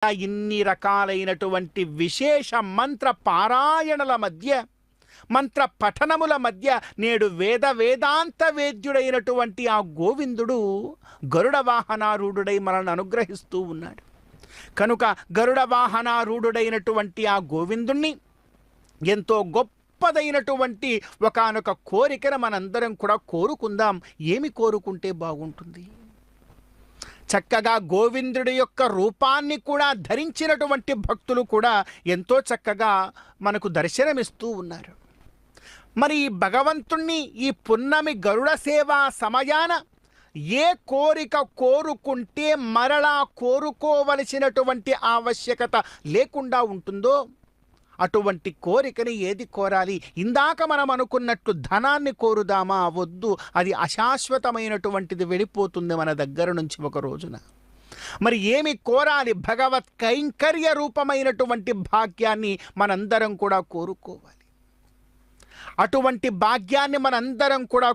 ఇన్ని రకాలైనటువంటి విశేష మంత్ర పారాయణల మధ్య, మంత్ర పఠనముల మధ్య నేడు వేదాంత వేద్యుడైనటువంటి ఆ గోవిందుడు గరుడ వాహనారూఢుడై మనల్ని అనుగ్రహిస్తూ ఉన్నాడు. కనుక గరుడ వాహనారూఢుడైనటువంటి ఆ గోవిందుణ్ణి ఎంతో గొప్పదైనటువంటి ఒకానొక కోరికను మనందరం కూడా కోరుకుందాం. ఏమి కోరుకుంటే బాగుంటుంది? చక్కగా గోవిందుడి యొక్క రూపాన్ని కూడా ధరించినటువంటి భక్తులు కూడా ఎంతో చక్కగా మనకు దర్శనమిస్తూ ఉన్నారు. మరి భగవంతుణ్ణి ఈ పున్నమి గరుడ సేవా సమయాన ఏ కోరిక కోరుకుంటే మరలా కోరుకోవలసినటువంటి ఆవశ్యకత లేకుండా ఉంటుందో అటువంటి కోరికని ఏది కోరాలి? ఇందాక మనం అనుకున్నట్టు ధనాన్ని కోరుదామా? వద్దు, అది అశాశ్వతమైనటువంటిది, వెళ్ళిపోతుంది మన దగ్గర నుంచి ఒక రోజున. మరి ఏమి కోరాలి? భగవత్ కైంకర్య రూపమైనటువంటి భాగ్యాన్ని మనందరం కూడా కోరుకోవాలి. అటువంటి భాగ్యాన్ని మనందరం కూడా